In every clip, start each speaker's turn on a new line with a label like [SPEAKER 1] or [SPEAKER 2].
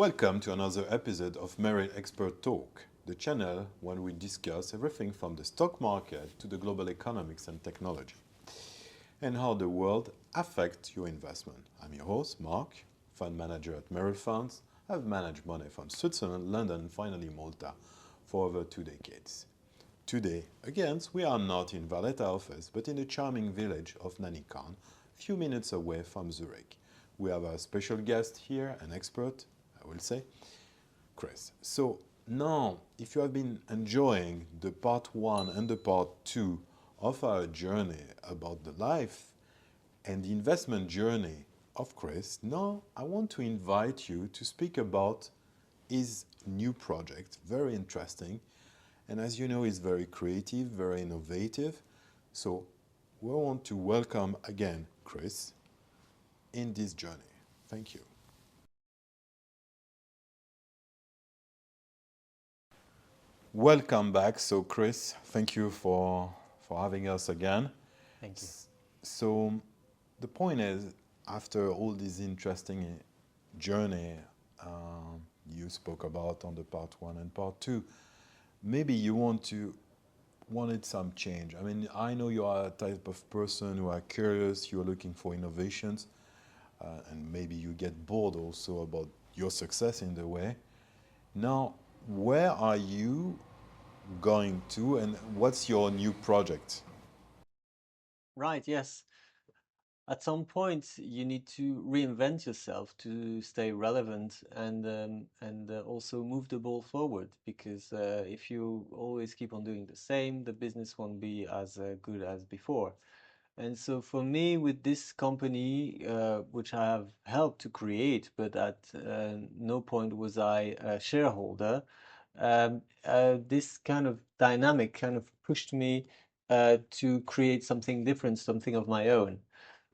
[SPEAKER 1] Welcome to another episode of Merill Expert Talk, the channel where we discuss everything from the stock market to the global economics and technology, and how the world affects your investment. I'm your host, Marc, fund manager at Merill Funds. I've managed money from Switzerland, London, and finally Malta for over 2 decades. Today, again, we are not in Valletta office, but in the charming village of Nanikan, a few minutes away from Zurich. We have a special guest here, an expert, I will say, Chris. So now, if you have been enjoying the part 1 and the part 2 of our journey about the life and the investment journey of Chris, now I want to invite you to speak about his new project, very interesting. And as you know, he's very creative, very innovative. So we want to welcome again Chris in this journey. Thank you. Welcome back. So Chris, thank you for having us again.
[SPEAKER 2] Thank you.
[SPEAKER 1] So the point is, after all this interesting journey you spoke about on the part 1 and part 2, maybe you wanted some change. I mean, I know you are a type of person who are curious, you are looking for innovations, and maybe you get bored also about your success in the way. Now, where are you going to, and what's your new project?
[SPEAKER 2] Right, yes. At some point, you need to reinvent yourself to stay relevant and also move the ball forward. Because if you always keep on doing the same, the business won't be as good as before. And so for me, with this company, which I have helped to create, but at no point was I a shareholder, this kind of dynamic kind of pushed me to create something different, something of my own.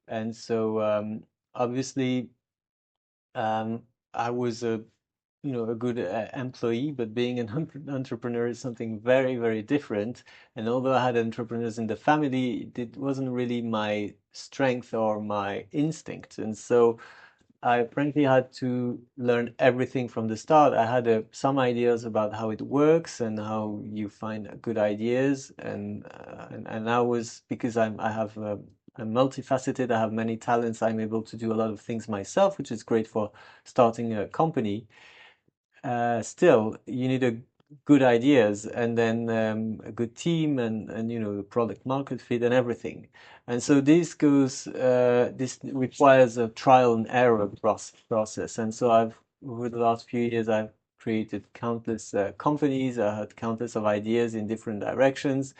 [SPEAKER 2] And so obviously I was a good employee, but being an entrepreneur is something very, very different. And although I had entrepreneurs in the family, it wasn't really my strength or my instinct. And so I frankly had to learn everything from the start. I had some ideas about how it works and how you find good ideas, and I was, because I'm multifaceted. I have many talents. I'm able to do a lot of things myself, which is great for starting a company. Still, you need good ideas and then a good team and the product market fit and everything. And so this requires a trial and error process. And so over the last few years, I've created countless companies. I had countless of ideas in different directions,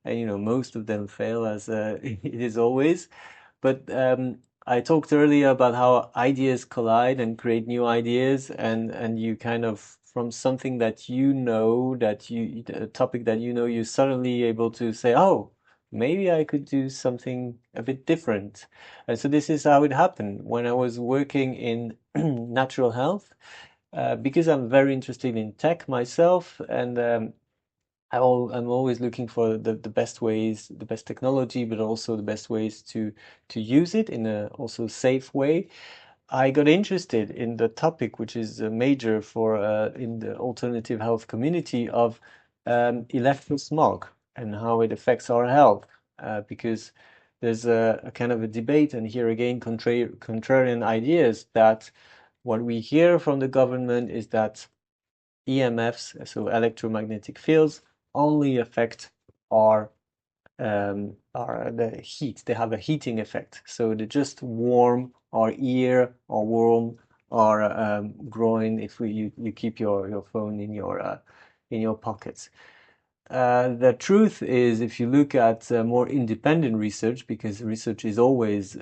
[SPEAKER 2] and most of them fail, as it is always. But I talked earlier about how ideas collide and create new ideas, and you kind of, from something that a topic that you're suddenly able to say, oh, maybe I could do something a bit different. And so this is how it happened when I was working in natural health, because I'm very interested in tech myself, and I'm always looking for the best ways, the best technology, but also the best ways to use it in a also safe way. I got interested in the topic, which is a major for in the alternative health community, of electrosmog and how it affects our health, because there's a kind of a debate, and here again, contrarian ideas, that what we hear from the government is that EMFs, so electromagnetic fields, only affect the heat. They have a heating effect, so they just warm our ear or warm our groin if you keep your phone in your pockets. The truth is, if you look at more independent research, because research is always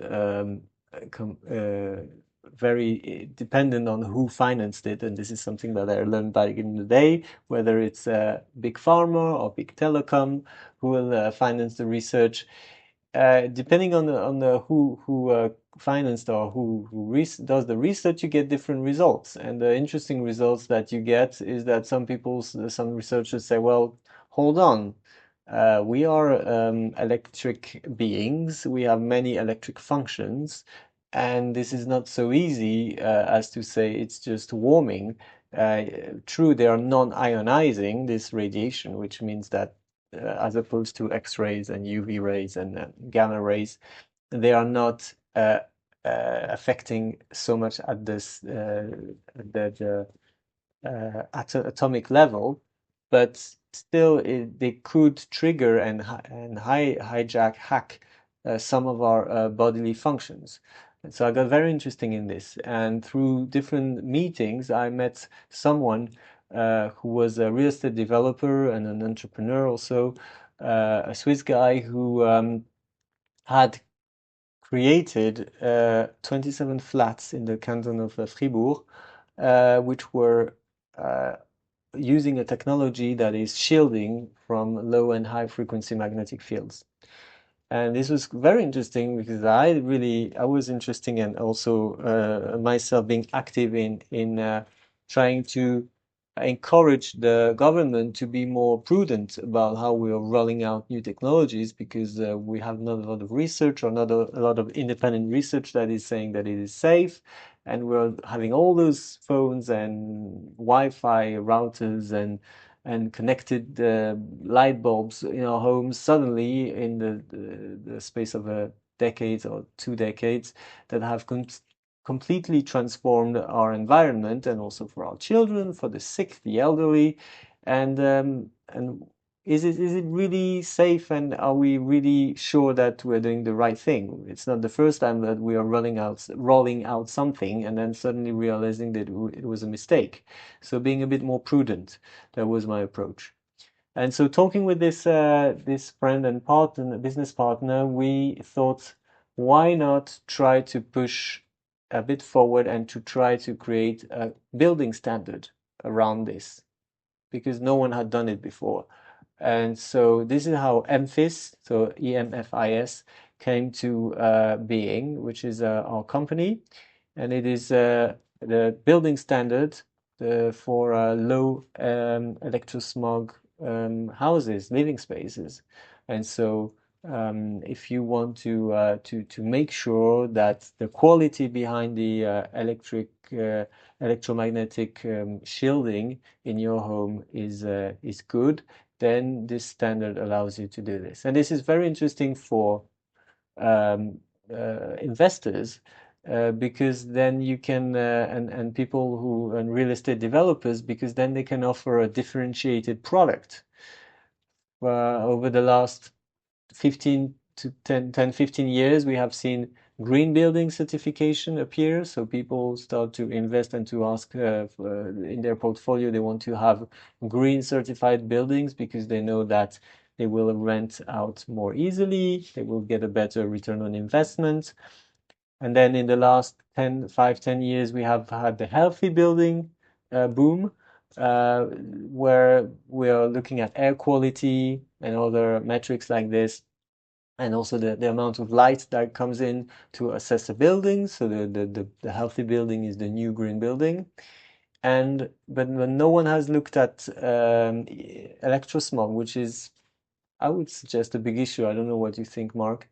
[SPEAKER 2] very dependent on who financed it, and this is something that I learned back in the day, whether it's big pharma or big telecom who will finance the research. Depending on the who financed or who does the research, you get different results. And the interesting results that you get is that some researchers say, well, hold on. We are electric beings. We have many electric functions, And this is not so easy as to say it's just warming. True, they are non-ionizing, this radiation, which means that as opposed to X-rays and UV rays and gamma rays, they are not affecting so much at this the atomic level, but still they could trigger and hack some of our bodily functions. And so I got very interesting in this, and through different meetings, I met someone who was a real estate developer and an entrepreneur also, a Swiss guy who had created 27 flats in the canton of Fribourg, which were using a technology that is shielding from low and high frequency magnetic fields. And this was very interesting because I was interested, and also myself being active in trying to encourage the government to be more prudent about how we are rolling out new technologies, because we have not a lot of research, or not a lot of independent research that is saying that it is safe. And we're having all those phones and Wi-Fi routers and connected light bulbs in our homes suddenly in the space of a decade or 2 decades, that have completely transformed our environment, and also for our children, for the sick, the elderly. And is it really safe, and are we really sure that we're doing the right thing? It's not the first time that we are rolling out something and then suddenly realizing that it was a mistake. So being a bit more prudent, that was my approach. And so talking with this friend and partner, business partner, we thought, why not try to push a bit forward and to try to create a building standard around this, because no one had done it before. And so this is how EMFIS, so EMFIS, came to being, which is our company, and it is the building standard for low electrosmog houses, living spaces. And so if you want to make sure that the quality behind the electromagnetic shielding in your home is good, then this standard allows you to do this. And this is very interesting for investors, because then you can and people who and real estate developers, because then they can offer a differentiated product. Over the last 15 to 10, 15 years, we have seen green building certification appear. So people start to invest and to ask in their portfolio, they want to have green certified buildings, because they know that they will rent out more easily, they will get a better return on investment. And then in the last 5, 10 years, we have had the healthy building boom, where we are looking at air quality and other metrics like this, and also the amount of light that comes in to assess a building. So the healthy building is the new green building. But no one has looked at electrosmog, which is, I would suggest, a big issue. I don't know what you think, Mark.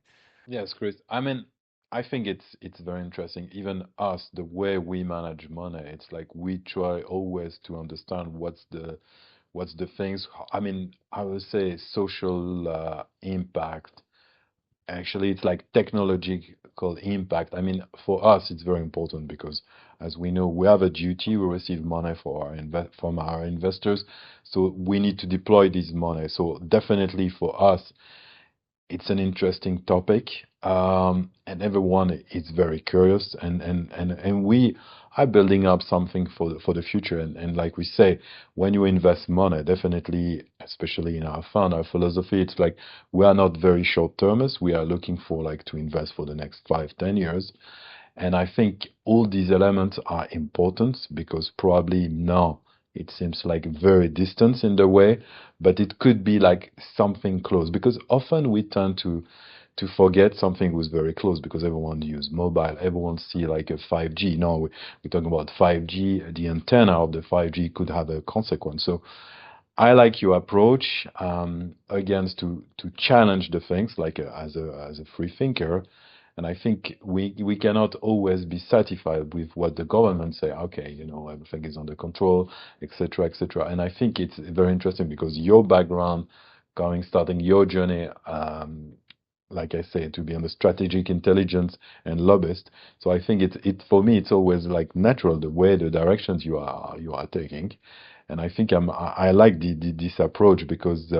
[SPEAKER 1] Yes, Chris. I mean, I think it's very interesting. Even us, the way we manage money, it's like we try always to understand what's the things. I mean, I would say social impact. Actually, it's like technological impact. I mean, for us, it's very important because, as we know, we have a duty. We receive money from our investors, so we need to deploy this money. So definitely for us, it's an interesting topic, and everyone is very curious, and we are building up something for the future. And like we say, when you invest money, definitely, especially in our fund, our philosophy, it's like we are not very short termers. We are looking for like to invest for the next 5, 10 years. And I think all these elements are important because probably now it seems like very distant in the way, but it could be like something close, because often we tend to forget something was very close because everyone use mobile, everyone see like a 5G. Now we're talking about 5G, the antenna of the 5G could have a consequence. So I like your approach, again, to challenge the things like as a free thinker, And I think we cannot always be satisfied with what the government say. Okay, everything is under control, etc., etc. And I think it's very interesting because your background, starting your journey, like I say, to be on the strategic intelligence and lobbyist. So I think it for me it's always like natural the directions you are taking, and I think I like this approach because,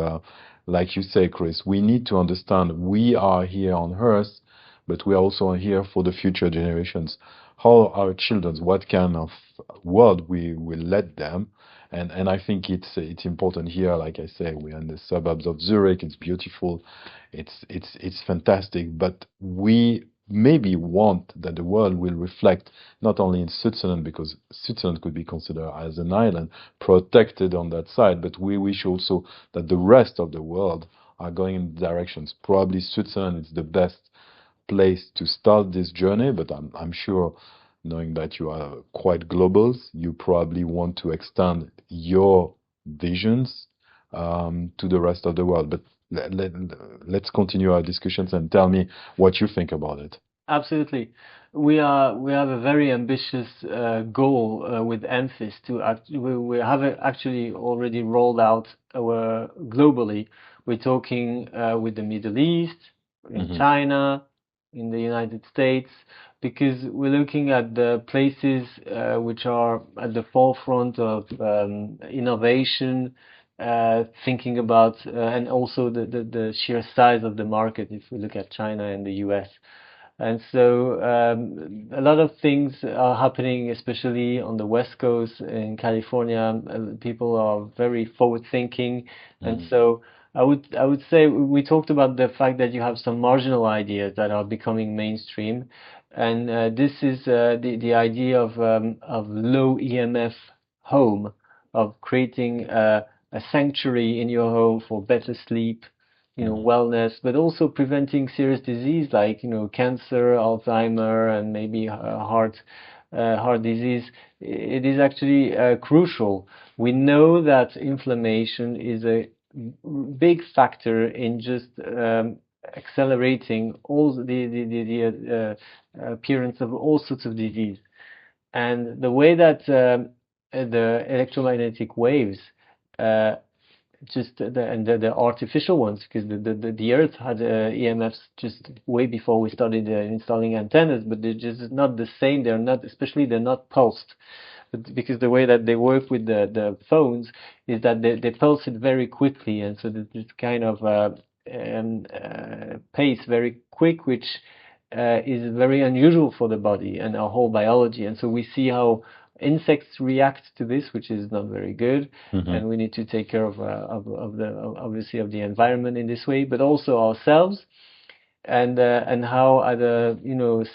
[SPEAKER 1] like you say, Chris, we need to understand we are here on Earth, but we are also here for the future generations. How our children, what kind of world we will let them, and I think it's important here. Like I say, we're in the suburbs of Zurich. It's beautiful, it's fantastic. But we maybe want that the world will reflect not only in Switzerland, because Switzerland could be considered as an island protected on that side, but we wish also that the rest of the world are going in directions. Probably Switzerland is the best place to start this journey, but I'm sure, knowing that you are quite global, you probably want to extend your visions to the rest of the world. But let's continue our discussions and tell me what you think about it.
[SPEAKER 2] Absolutely. We have a very ambitious goal with EMFIS we have actually already rolled out our globally. We're talking with the Middle East, in China, in the United States, because we're looking at the places which are at the forefront of innovation, thinking about and also the sheer size of the market if we look at China and the US. And so a lot of things are happening, especially on the West Coast in California. People are very forward thinking, and so I would say we talked about the fact that you have some marginal ideas that are becoming mainstream, and this is the idea of low EMF home, of creating a sanctuary in your home for better sleep, wellness, but also preventing serious disease like, cancer, Alzheimer, and maybe heart disease. It is actually crucial. We know that inflammation is a big factor in just accelerating all the appearance of all sorts of disease. And the way that the electromagnetic waves the artificial ones, because the Earth had EMFs just way before we started installing antennas, but they're just not the same. They're not pulsed, because the way that they work with the phones is that they pulse it very quickly, and so this kind of pace very quick, which is very unusual for the body and our whole biology. And so we see how insects react to this, which is not very good, and we need to take care of obviously of the environment in this way, but also ourselves, and how at a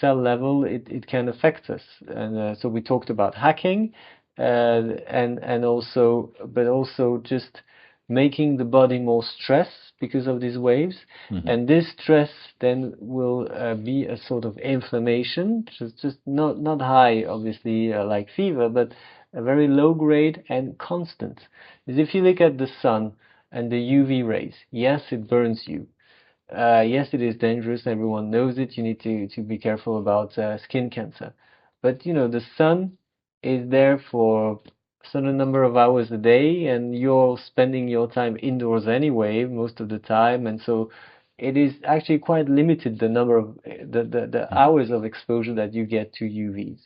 [SPEAKER 2] cell level it can affect us. And so we talked about hacking, and also just making the body more stressed because of these waves, and this stress then will be a sort of inflammation, just not high, obviously, like fever, but a very low grade and constant. Because if you look at the sun and the UV rays, yes, it burns you. Yes, it is dangerous. Everyone knows it. You need to be careful about skin cancer. But the sun is there for certain number of hours a day, and you're spending your time indoors anyway most of the time, and so it is actually quite limited the number of the hours of exposure that you get to UVs.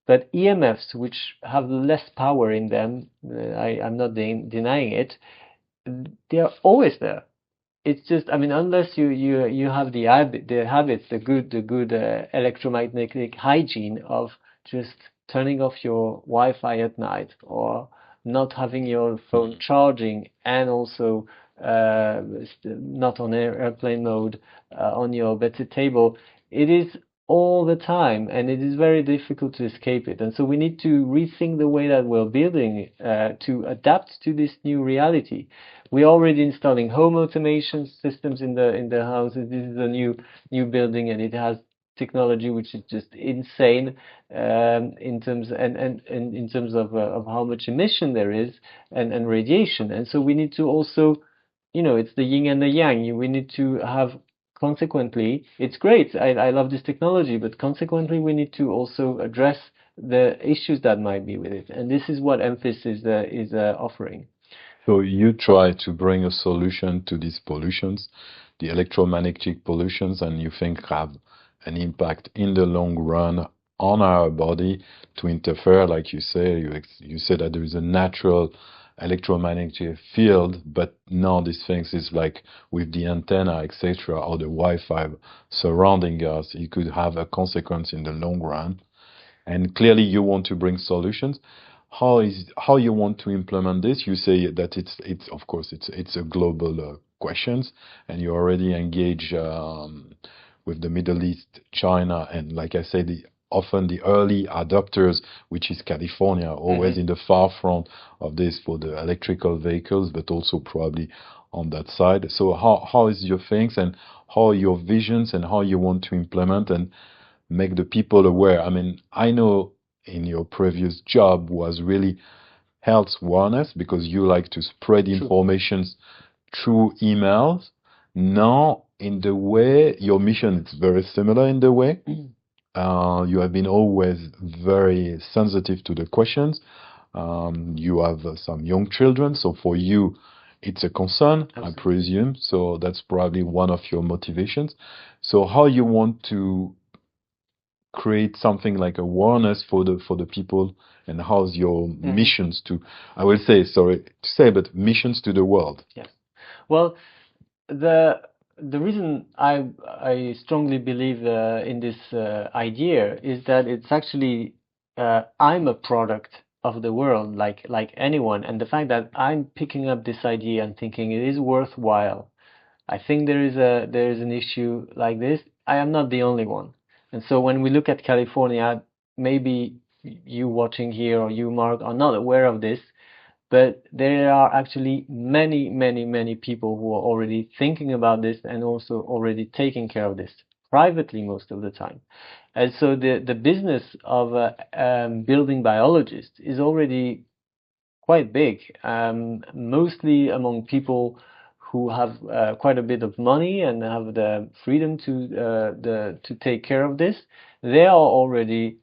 [SPEAKER 2] But EMFs, which have less power in them, I'm not denying it, they are always there. It's just, I mean, unless you have the habits, the good electromagnetic hygiene of just turning off your Wi-Fi at night, or not having your phone charging, and also not on airplane mode on your bedside table. It is all the time, and it is very difficult to escape it. And so we need to rethink the way that we're building to adapt to this new reality. We're already installing home automation systems in the houses. This is a new building, and it has technology which is just insane in terms in terms of how much emission there is, and radiation. And so we need to also, it's the yin and the yang. We need to have consequently, it's great. I love this technology, but consequently, we need to also address the issues that might be with it. And this is what EMFIS is offering.
[SPEAKER 1] So you try to bring a solution to these pollutions, the electromagnetic pollutions, and you think have an impact in the long run on our body to interfere, like you say. You said that there is a natural electromagnetic field, but now these things is like with the antenna, etc., or the Wi-Fi surrounding us, it could have a consequence in the long run. And clearly you want to bring solutions. How you want to implement this? You say that it's of course it's a global questions, and you already engage with the Middle East, China, and like I said, often the early adopters, which is California, always in the far front of this for the electrical vehicles, but also probably on that side. So how is your things, and how are your visions, and how you want to implement and make the people aware? I mean, I know in your previous job was really health awareness, because you like to spread informations through emails. Now, in the way, your mission is very similar in the way. You have been always very sensitive to the questions. You have some young children, so for you, it's a concern, I presume. So that's probably one of your motivations. So how you want to create something like awareness for the people, and how's your missions to, I will say, sorry to say, but missions to the world?
[SPEAKER 2] Yes. Well, the reason I strongly believe in this idea is that it's actually I'm a product of the world, like anyone, and the fact that I'm picking up this idea and thinking it is worthwhile. I think there is an issue like this. I am not the only one. And so when we look at California, maybe you watching here or you, Mark, are not aware of this, but there are actually many, many, many people who are already thinking about this and also already taking care of this privately most of the time. And so the business of building biologists is already quite big, mostly among people who have quite a bit of money and have the freedom to take care of this. They are already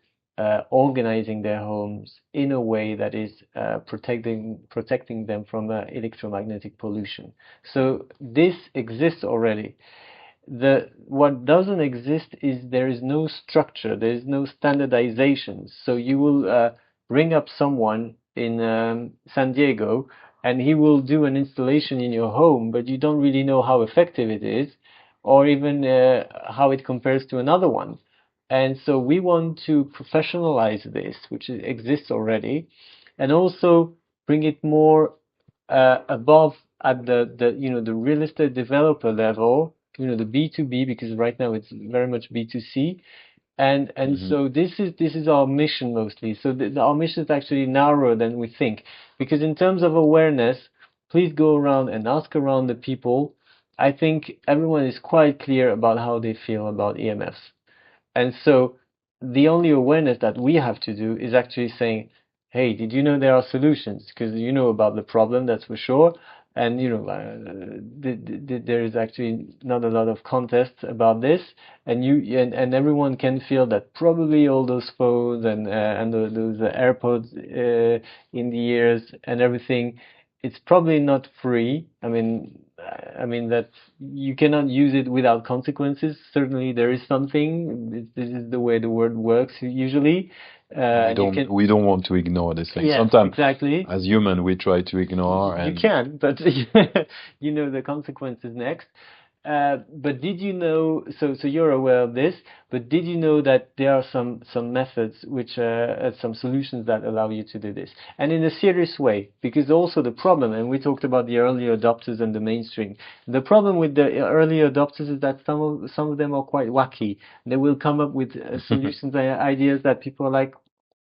[SPEAKER 2] organizing their homes in a way that is protecting them from electromagnetic pollution. So this exists already. What doesn't exist is there is no structure, there is no standardization. So you will ring up someone in San Diego, and he will do an installation in your home, but you don't really know how effective it is, or even how it compares to another one. And so we want to professionalize this, which exists already, and also bring it more above at the real estate developer level, the B2B, because right now it's very much B2C. And so this is our mission mostly. So our mission is actually narrower than we think, because in terms of awareness, please go around and ask around the people. I think everyone is quite clear about how they feel about EMFs. And so the only awareness that we have to do is actually saying, hey, did you know there are solutions? Because you know about the problem, that's for sure. And there is actually not a lot of contest about this, and and everyone can feel that probably all those phones and those AirPods in the ears and everything, it's probably not free. I mean that you cannot use it without consequences. Certainly, there is something. This is the way the world works usually.
[SPEAKER 1] We don't want to ignore this thing.
[SPEAKER 2] Yes,
[SPEAKER 1] Sometimes,
[SPEAKER 2] exactly.
[SPEAKER 1] as human, we try to ignore.
[SPEAKER 2] You
[SPEAKER 1] And
[SPEAKER 2] can, but you know the consequences next. But did you know? So you're aware of this. But did you know that there are some methods which some solutions that allow you to do this, and in a serious way? Because also the problem, and we talked about the early adopters and the mainstream. The problem with the early adopters is that some of them are quite wacky. They will come up with solutions and ideas that people are like,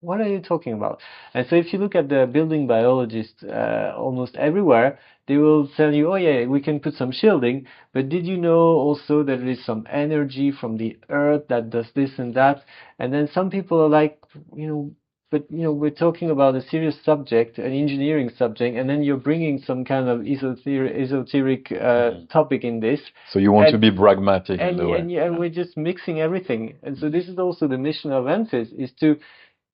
[SPEAKER 2] what are you talking about? And so if you look at the building biologists almost everywhere, they will tell you, oh yeah, we can put some shielding, but did you know also that there is some energy from the earth that does this and that? And then some people are like, but we're talking about a serious subject, an engineering subject, and then you're bringing some kind of esoteric topic in this.
[SPEAKER 1] So you want to be pragmatic in the way.
[SPEAKER 2] And we're just mixing everything. And so this is also the mission of EMFIS, is to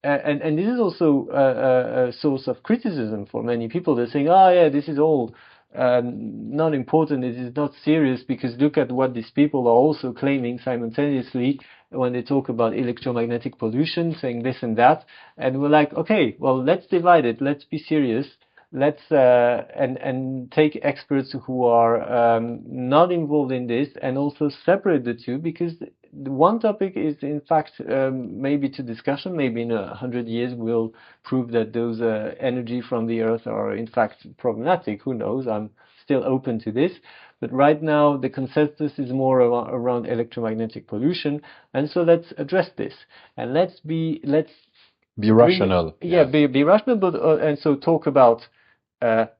[SPEAKER 2] and this is also a source of criticism for many people. They're saying, oh yeah, this is all not important, it is not serious, because look at what these people are also claiming simultaneously when they talk about electromagnetic pollution, saying this and that. And we're like, okay, well, let's divide it, let's be serious. Let's and take experts who are not involved in this, and also separate the two, because the one topic is in fact maybe to discussion. Maybe in 100 years we'll prove that those energy from the earth are in fact problematic. Who knows? I'm still open to this. But right now the consensus is more around electromagnetic pollution, and so let's address this, and let's be
[SPEAKER 1] rational.
[SPEAKER 2] Be rational, but and so talk about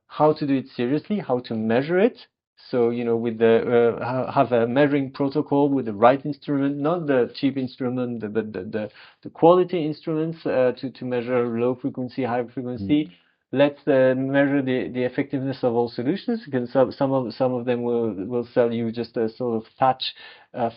[SPEAKER 2] how to do it seriously, how to measure it. So, with the have a measuring protocol with the right instrument, not the cheap instrument, but the quality instruments to measure low frequency, high frequency. Let's measure the effectiveness of all solutions, because some of them will sell you just a sort of patch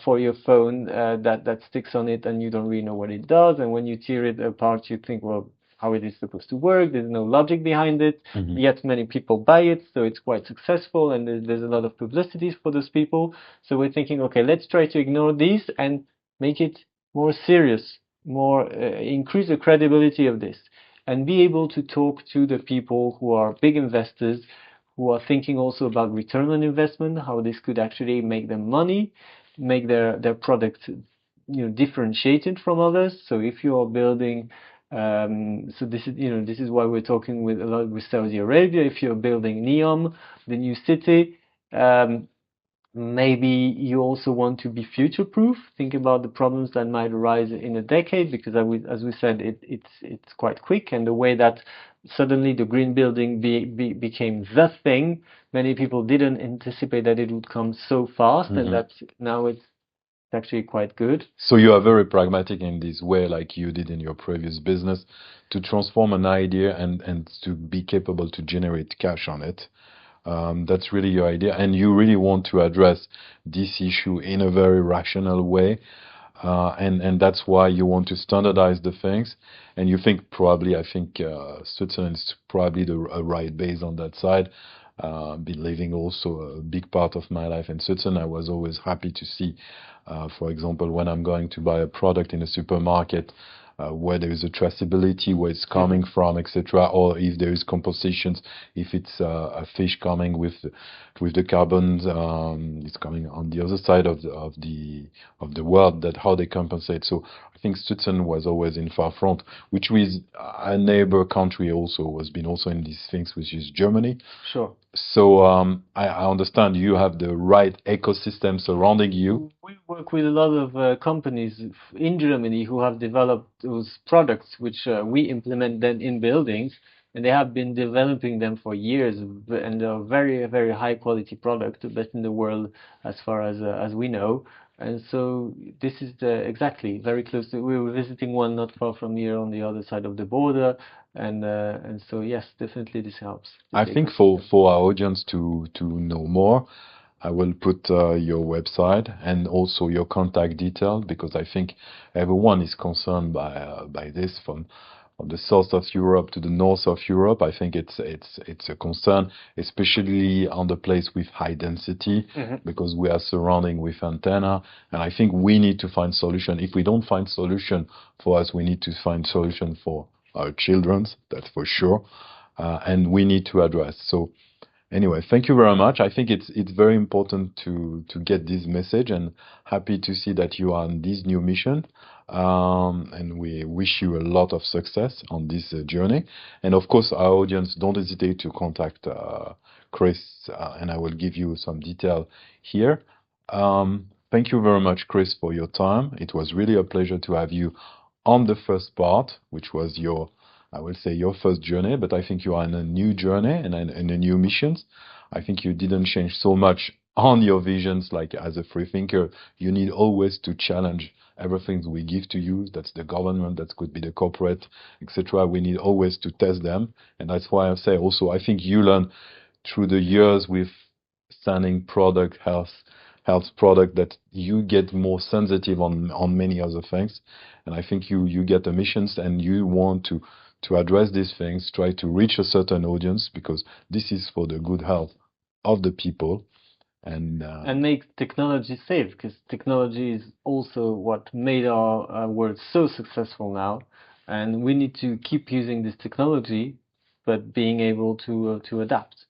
[SPEAKER 2] for your phone that sticks on it, and you don't really know what it does. And when you tear it apart, you think, well, how it is supposed to work. There's no logic behind it. Yet many people buy it, so it's quite successful, and there's a lot of publicity for those people. So we're thinking, okay, let's try to ignore these and make it more serious, more increase the credibility of this, and be able to talk to the people who are big investors, who are thinking also about return on investment, how this could actually make them money, make their product differentiated from others. So if you are building so this is why we're talking a lot with Saudi Arabia. If you're building NEOM, the new city, maybe you also want to be future-proof. Think about the problems that might arise in a decade, because as we said, it's quite quick. And the way that suddenly the green building became the thing, many people didn't anticipate that it would come so fast, and that now it's actually quite good.
[SPEAKER 1] So you are very pragmatic in this way, like you did in your previous business, to transform an idea and to be capable to generate cash on it. That's really your idea, and you really want to address this issue in a very rational way, and that's why you want to standardize the things. And you think I think Switzerland is probably the right base on that side. Been living also a big part of my life in Switzerland. I was always happy to see, for example, when I'm going to buy a product in a supermarket, where there is a traceability, where it's coming from, etc., or if there is compositions, if it's a fish coming with the carbon, it's coming on the other side of the world, that how they compensate. So I think Switzerland was always in far front, which was a neighbor country also has been also in these things, which is Germany.
[SPEAKER 2] Sure.
[SPEAKER 1] So I understand you have the right ecosystem surrounding you.
[SPEAKER 2] We work with a lot of companies in Germany who have developed those products, which we implement then in buildings, and they have been developing them for years, and they're very, very high quality product, the best in the world as far as we know. And so this is exactly very close to. We were visiting one not far from here on the other side of the border, and so yes, definitely this helps.
[SPEAKER 1] I think for our audience to know more, I will put your website and also your contact detail, because I think everyone is concerned by this from the south of Europe to the north of Europe. I think it's a concern, especially on the place with high density, because we are surrounding with antenna, and I think we need to find solution. If we don't find solution for us, we need to find solution for our children, that's for sure, and we need to address. So anyway, thank you very much. I think it's very important to get this message, and happy to see that you are on this new mission. And we wish you a lot of success on this journey. And of course, our audience, don't hesitate to contact Chris, and I will give you some detail here. Thank you very much, Chris, for your time. It was really a pleasure to have you on the first part, which was I will say your first journey, but I think you are in a new journey and in a new mission. I think you didn't change so much on your visions. Like as a free thinker, you need always to challenge everything we give to you. That's the government, that could be the corporate, etc. We need always to test them, and that's why I say also I think you learn through the years with standing product health product that you get more sensitive on many other things, and I think you get the missions and you want to address these things, try to reach a certain audience because this is for the good health of the people and
[SPEAKER 2] make technology safe, because technology is also what made our world so successful now, and we need to keep using this technology, but being able to adapt.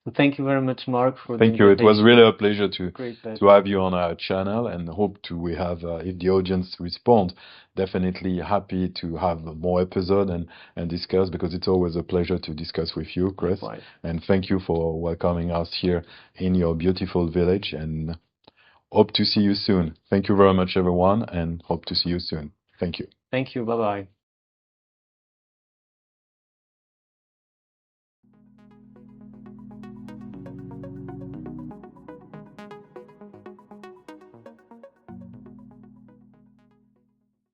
[SPEAKER 2] So thank you very much, Marc, for the
[SPEAKER 1] thank you. It was
[SPEAKER 2] invitation.
[SPEAKER 1] really a pleasure
[SPEAKER 2] Great pleasure.
[SPEAKER 1] to have you on our channel, and hope to we have if the audience respond, definitely happy to have more episode and discuss, because it's always a pleasure to discuss with you, Chris.
[SPEAKER 2] Likewise.
[SPEAKER 1] And thank you for welcoming us here in your beautiful village, and hope to see you soon. Thank you very much, everyone, and hope to see you soon. Thank you.
[SPEAKER 2] Thank you. Bye bye.